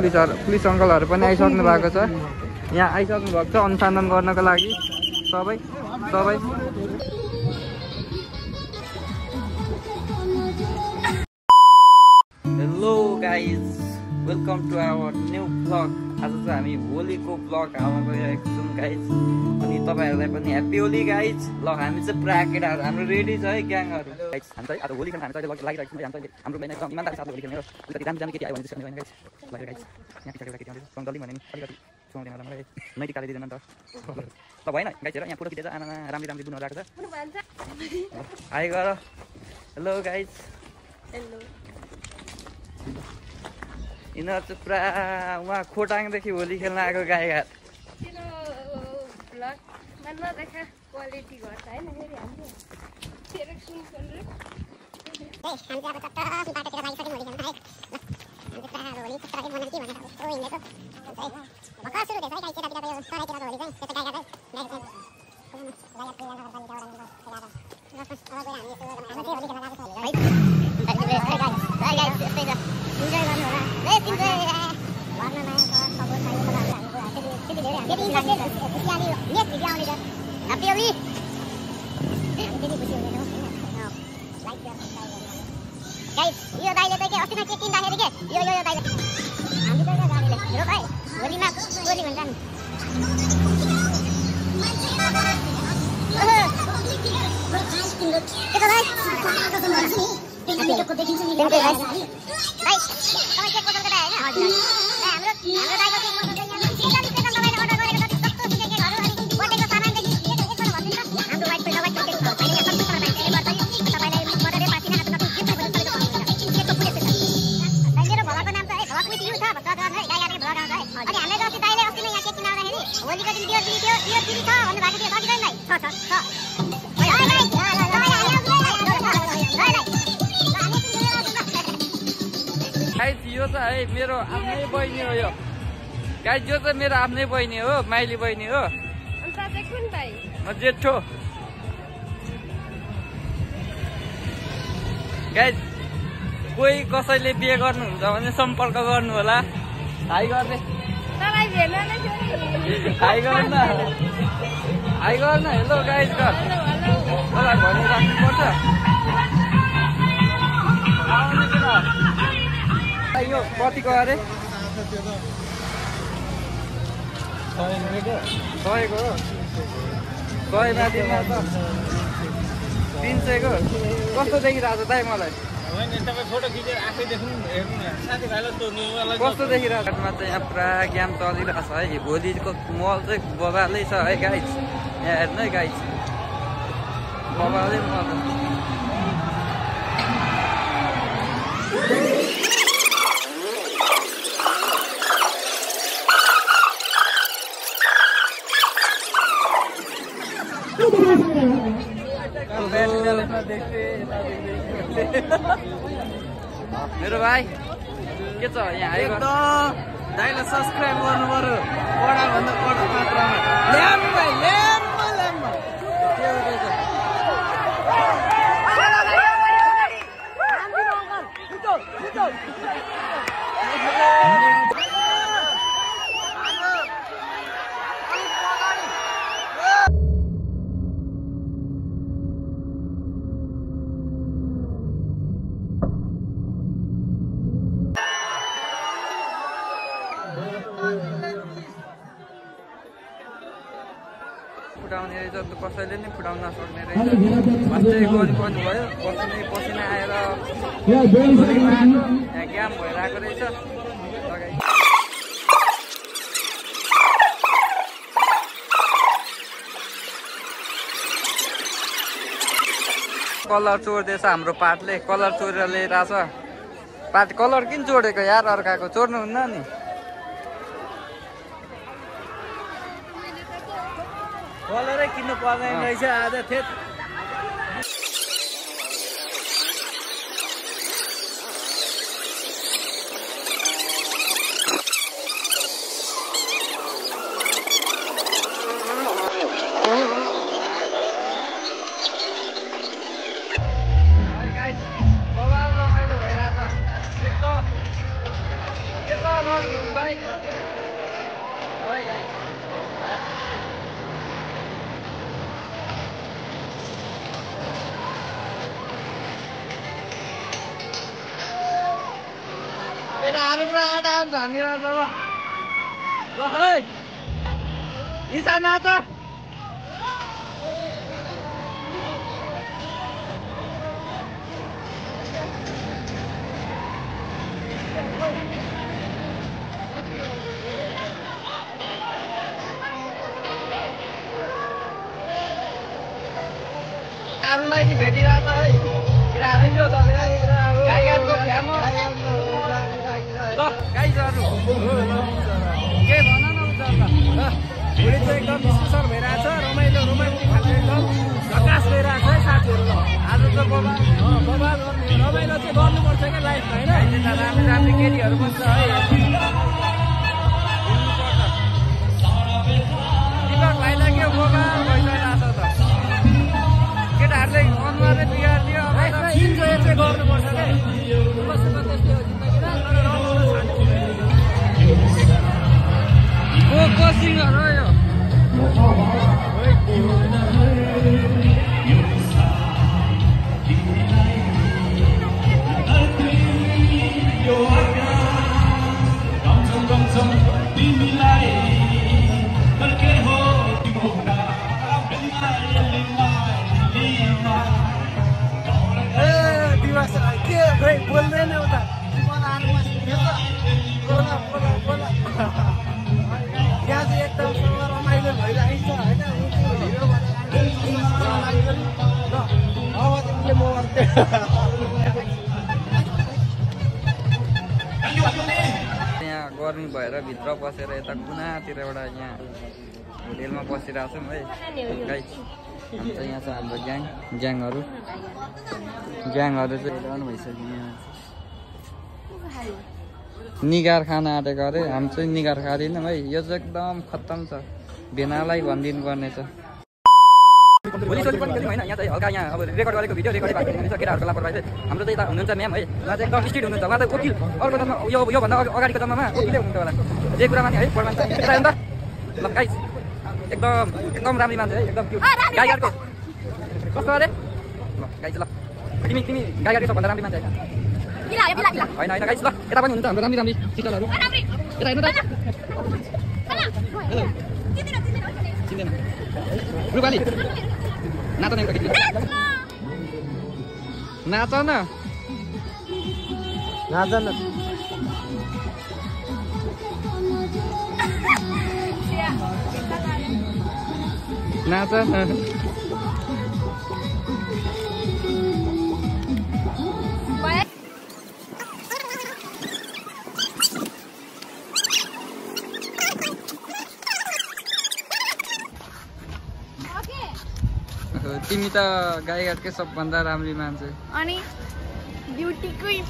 Police अङ्कलहरू पनि आइसक्नु भएको छ। यहाँ आइसक्नु भएको छ अनुसन्धान गर्नको लागि सबै। Hello guys, welcome to our new blog. आज चाहिँ हामी होलीको ब्लग हाल्न गइरहेको छौँ गाइज। अनि तपाईँहरूलाई पनि ह्याप्पी होली गाइज। ल हामी चाहिँ पुरा केटाहरू हाम्रो रेडी छ है ग्याङहरू। हामी चाहिँ आज होली खेल्न हामी चाहिँ लागिरहेको छौँ। हाम्रो बिहान एकदम इमान्दारी साथले होली खेल्ने हो। अलिकति दामी केटी आयो भने चाहिँ गाइज लगेर गाइज यहाँ पछाडि एउटा केटी आउँदैछ सङ्गली भने अलिकति सुहाउँदैन होला मलाई नैतिक कार्य दिँदैन नि त। ल भएन गाइज हेर यहाँ फोटो खिचेर आमा राम्री बुनु लगाएको छ। हाई गर। Hello guys. हेलो। यिनीहरू चाहिँ पुरा उहाँ खोटाङदेखि होली खेल्न आएको गाईघाट। गाइस यो दाइले चाहिँ के अस्ति के किन्दाखेरि के यो दाइले हामी त गाडीले हेरो भाइ होलीमा गोली भन्छ नि के त भाइ को देखिन्छ नि भाइ तपाईँ के पसल गरे हैन हाम्रो दाइको के पसल चाहिँ यहाँ के तपाईले अर्डर गरेको जति कस्तो के घरहरु अनि बटेको सामान देखि एकपल्ट भन्दिन्छ हाम्रो वाइट पैसा वाइट पैसा तपाईले यहाँ सबै सामान चाहिँ गर्दै तपाईलाई मर्डरले पासिना आफ्नो गिफ्ट पनि सबै के पुलिस छ दाइले भलाको नाम चाहिँ भला कुइट यु छ भन्छ है गाईले भला गाउँछ है अनि हामीले जति दाइले अस्ति नै यहाँ के किनाउँदाखेरि होलीको दिन दियो दियो दिदी छ भन्नु भएको थियो सकिदैन नि छ गाइज यो चाहिँ है मेरो आफ्नै बहिनी हो यो। गाइज यो चाहिँ मेरो आफ्नै बहिनी हो, माइली बहिनी हो। म जेठो। गाइज कोही कसैले बिहे गर्नुहुन्छ भने सम्पर्क गर्नु होला। हाई गर्ने हाई गर्न हाई गर्न। हेलो गाइज गर मलाई भनिराख्नुपर्छ। यो कतिको अरे 100 को 100 माथिमा त 300 को कस्तो देखिरहेको छ दाइ मलाई? फोटो खिचेर आफै देख्नु हेर्नु साथीभाइलाई सोध्नु कस्तो देखिरहेको छ? चाहिँ यहाँ पुरा गेम चलिरहेको छ है। भोलिको मल चाहिँ बबालै छ है गाइज। यहाँ हेर्नु है गाइज बबालै मल। मेरो भाइ के छ यहाँ आएको? दाइलाई सब्स्क्राइब गर्नु पर्यो बडा भन्दा बडा मात्रामा। ल्याम भाइ ल्याम के हुँदैछ? फुटाउने रहेछ त कसैले नै फुटाउन सक्ने रहेछ। अस्ति गोली पनि भयो, पसिना आएर यहाँ ग्याम भइरहेको रहेछ। कलर चोर्दैछ हाम्रो पार्टले, कलर चोरेर ल्याइरहेछ। पार्ट कलर किन चोरेको यार? अर्काको चोर्नुहुन्न नि। कलरै किन्नु पर्दैन रहेछ आज थिएँ। Bye. केटाहरू पुरा डान्स हानिरहेछ ल है ईशा नाच केटाहरूलाई भेटिरहेछ है केटाहरू गाईको फ्यान ल गाईहरू के भन न उनीहरूलाई भोलि चाहिँ एकदम स्पेसल भइरहेछ रमाइलो रोमान्टिक खालको एकदम झकास भइरहेछ है साथीहरू ल आज त बबाल गर्ने रमाइलो चाहिँ गर्नुपर्छ क्या लाइफमा होइन राम्रो राम्रो केटीहरू पनि छ है टिकट भाइलाई के बबाल भइरहेछ त केटाहरूले अनुहारले बिगारिदियो इन्जोय चाहिँ गर्नुपर्छ क्या कोसिङहरू यो बोल्दैन उता यहाँ चाहिँ एकदम रमाइलो भइरहेको छ होइन यहाँ गर्मी भएर भित्र बसेर यता कुनातिरबाट यहाँ होटेलमा बसिरहेको छौँ है गाइस हामी चाहिँ यहाँ छ हाम्रो ग्याङहरू चाहिँ रहनु भइसक्यो यहाँ निगार खान आँटेको अरे हामी चाहिँ निगार खाँदैनौँ है यो चाहिँ एकदम खत्तम छ भेनालाई भनिदिनु पर्ने छ भोलिसोलि पनि होइन यहाँ चाहिँ हल्का यहाँ अब रेकर्ड गरेको भिडियो रेकर्ड भएको हुनुहुन्छ केटाहरूको लापरवाही चाहिँ हाम्रो चाहिँ यता हुनुहुन्छ म्याम है उहाँ चाहिँ एकदम स्ट्रिक्ट हुनुहुन्छ उहाँ चाहिँ वकिल अर्को जन्म योभन्दा अगाडिको जन्ममा वकिलै हुनुहुन्छ होला जे कुरामा नि है पढ मान्छे यता हेर्नु त ल गाइस एकदम राम्रो मान्छे है एकदम क्युट गाईहरूको कस्तो अरे ल गाइस ल तिमी गाईहरूको सबभन्दा राम्रो मान्छे होइन गाइस ल यता पनि हुन्छ हाम्रो राम्रो सिस्टरहरू यता हेर्नु त चिन्दैन रुपाली नाच न एउटा गीत नाच न नाच तिमी त गाईघाटकै सबभन्दा राम्री मान्छे अनि ब्युटी क्वीन